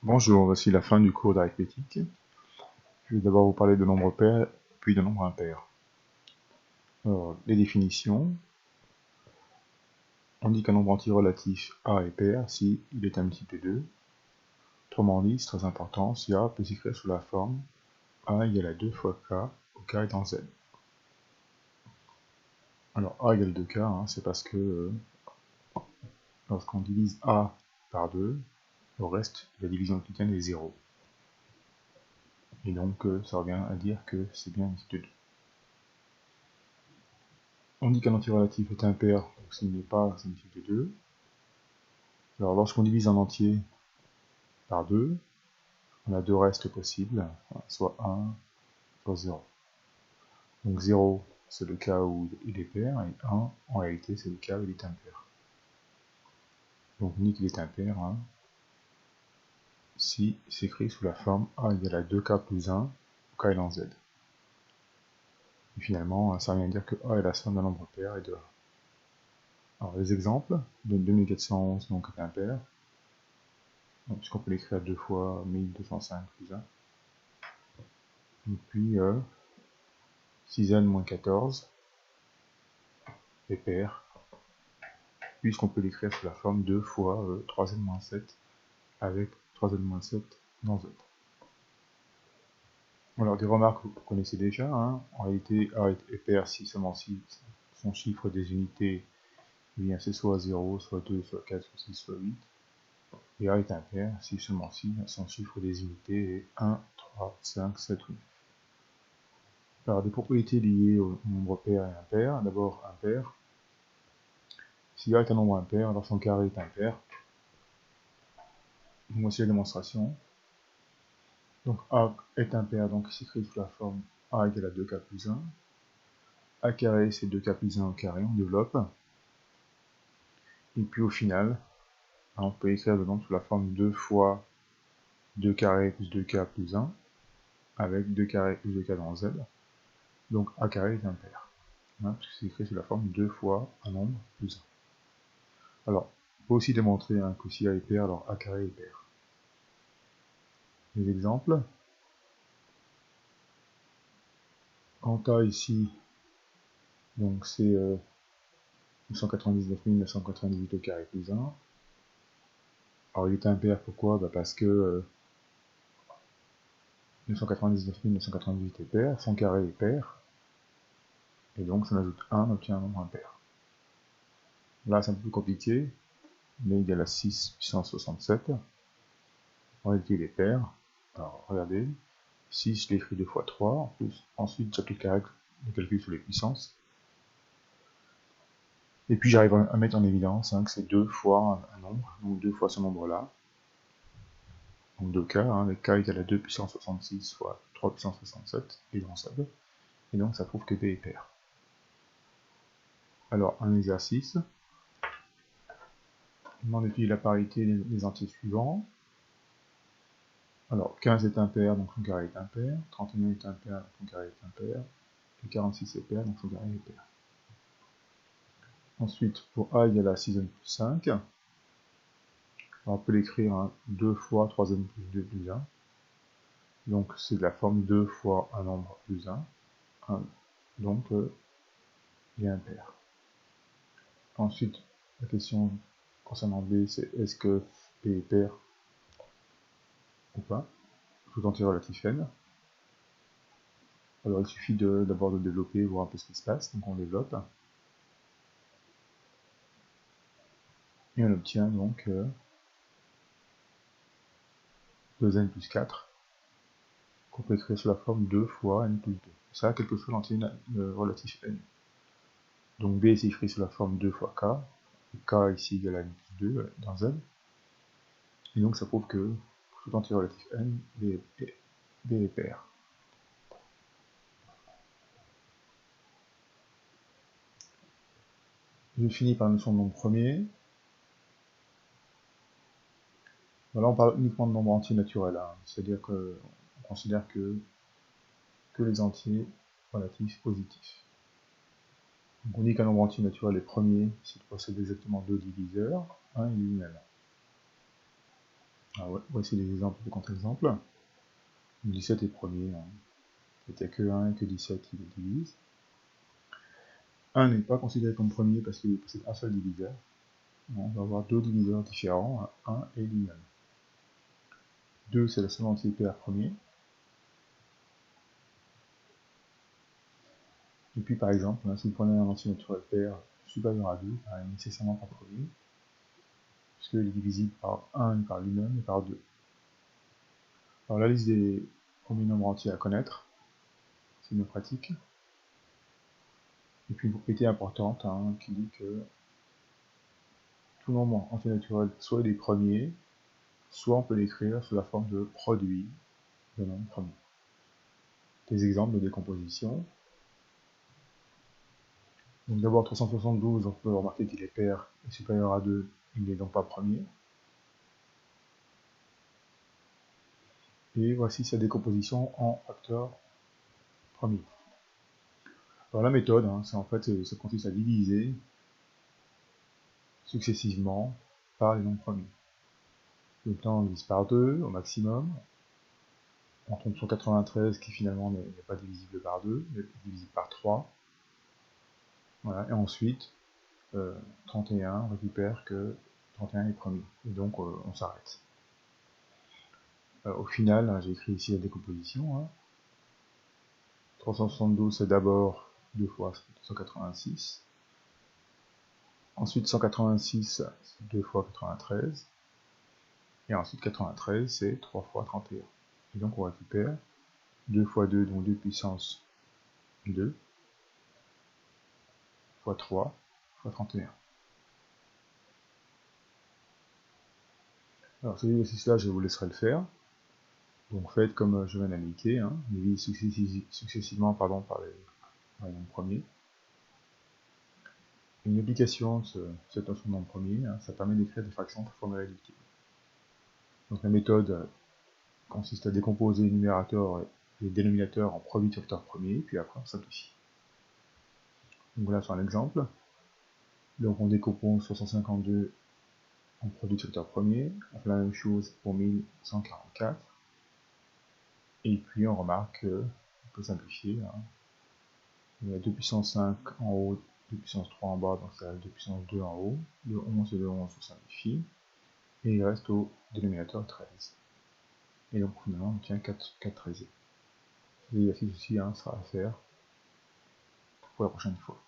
Bonjour, voici la fin du cours d'arithmétique. Je vais d'abord vous parler de nombres pairs, puis de nombres impairs. Alors, les définitions. On dit qu'un nombre entier relatif A est pair si il est un multiple de 2. Autrement dit, c'est très important, si A peut s'écrire sous la forme A égale à 2 fois K, où K est dans Z. Alors A égale 2K, c'est parce que lorsqu'on divise A par 2, le reste de la division euclidienne est 0. Et donc ça revient à dire que c'est bien un multiple de 2. On dit qu'un entier relatif est impair, donc s'il n'est pas un multiple de 2. Alors lorsqu'on divise un entier par 2, on a deux restes possibles, soit 1, soit 0. Donc 0, c'est le cas où il est pair, et 1, en réalité, c'est le cas où il est impair. Donc on dit qu'il est impair si s'écrit sous la forme A égale à 2K plus 1, où K est dans Z. Et finalement, ça vient dire que A est la somme d'un nombre pair et de A. Alors les exemples, de 2411 donc est impair, puisqu'on peut l'écrire deux fois 1205 plus 1. Et puis 6n moins 14 est pair, puisqu'on peut l'écrire sous la forme 2 fois 3n-7 avec 3n-7 dans Z. Alors des remarques que vous connaissez déjà, en réalité A est pair si seulement si son chiffre des unités c'est soit 0, soit 2, soit 4, soit 6, soit 8. Et A est impair si seulement si son chiffre des unités est 1, 3, 5, 7 ou 9. Alors des propriétés liées au nombre pair et impair. D'abord impair. Si A est un nombre impair, alors son carré est impair. Voici la démonstration. Donc A est impair, donc il s'écrit sous la forme A égale à 2K plus 1. A carré, c'est 2K plus 1 au carré, on développe. Et puis au final, on peut écrire le nombre sous la forme 2 fois 2 carré plus 2K plus 1, avec 2 carré plus 2K dans Z. Donc A carré est impair, puisque c'est écrit sous la forme 2 fois un nombre plus 1. Alors, on peut aussi démontrer que si A est pair, alors A carré est pair. Les exemples. Quand A ici, donc c'est 999 998 au carré plus 1. Alors il est impair, pourquoi parce que 999 998 est pair, son carré est pair, et donc si on ajoute 1, on obtient un nombre impair. Là c'est un peu plus compliqué, mais il y a la 6 puissance 67, en réalité il est pair. Alors regardez, 6 je l'écris 2 fois 3, en plus, ensuite j'applique la règle de calcul sur les puissances, et puis j'arrive à mettre en évidence que c'est 2 fois un nombre, donc 2 fois ce nombre-là, donc 2K, le K égale à 2 puissance 66 fois 3 puissance 67, et dans ça, et donc ça prouve que B est pair. Alors, un exercice. On étudie la parité des entiers suivants. Alors, 15 est impair, donc son carré est impair. 31 est impair, donc son carré est impair. Et 46 est pair, donc son carré est pair. Ensuite, pour A égale à 6n plus 5, on peut l'écrire 2 fois 3n plus 2 plus 1. Donc, c'est de la forme 2 fois un nombre plus 1. Donc, il est impair. Ensuite, la question concernant B, c'est est-ce que B est pair ou pas, tout entier relatif n. Alors il suffit d'abord de développer, voir un peu ce qui se passe, donc on développe. Et on obtient donc 2n plus 4, qu'on peut écrire sous la forme 2 fois n plus 2. Ça, quel que soit l'entier relatif n. Donc B s'écrit sous la forme 2 fois k, et k ici égale à n plus 2 dans z. Et donc ça prouve que pour tout entier relatif n, B est pair. Je finis par la notion de nombre premier. Voilà, on parle uniquement de nombres entiers naturels, c'est-à-dire qu'on considère que les entiers relatifs positifs. Donc on dit qu'un nombre entier naturel est premier s'il possède exactement deux diviseurs, 1 et lui-même. Alors, voici des exemples de contre-exemples. 17 est premier, hein. C'était que 1 et que 17 qui le divise. 1 n'est pas considéré comme premier parce qu'il possède un seul diviseur. On va avoir deux diviseurs différents, 1 et lui-même. 2, c'est la somme entière paire premier. Et puis par exemple, si vous prenez un entier naturel pair supérieur à 2, il n'est nécessairement pas premier, puisqu'il est divisible par 1 par lui-même et par 2. Alors la liste des premiers nombres entiers à connaître, c'est une pratique. Et puis une propriété importante qui dit que tout nombre entier naturel, soit il est premier, soit on peut l'écrire sous la forme de produit de nombre premier. Des exemples de décomposition. Donc d'abord 372, on peut remarquer qu'il est pair et supérieur à 2, il n'est donc pas premier. Et voici sa décomposition en facteur premier. Alors la méthode, ça consiste à diviser successivement par les nombres premiers. Le temps on divise par 2 au maximum. On tombe sur 93 qui finalement n'est pas divisible par 2, mais divisible par 3. Voilà, et ensuite 31, on récupère que 31 est premier. Et donc on s'arrête. Au final, j'ai écrit ici la décomposition. 372 c'est d'abord 2 fois 186. Ensuite 186 c'est 2 fois 93. Et ensuite 93 c'est 3 fois 31. Et donc on récupère 2 fois 2, donc 2 puissance 2, fois 3, fois 31. Alors cet exercice-là, je vous laisserai le faire. Donc faites comme je viens d'indiquer, divise successivement par les nombres premiers. Une application de cette notion de nombre premier, ça permet d'écrire des fractions sous forme réductible. Donc la méthode consiste à décomposer les numérateurs et les dénominateurs en produit de facteur premier, puis après on simplifie. Donc voilà sur un exemple. Donc on décompose 352 en produit de facteur premier, on fait la même chose pour 1144, et puis on remarque qu'on peut simplifier. Il y a 2 puissance 5 en haut, 2 puissance 3 en bas, donc ça a 2 puissance 2 en haut, le 11 et le 11 se simplifient, et il reste au dénominateur 13. Et donc finalement on obtient 4 13e. L'exercice aussi sera à faire pour la prochaine fois.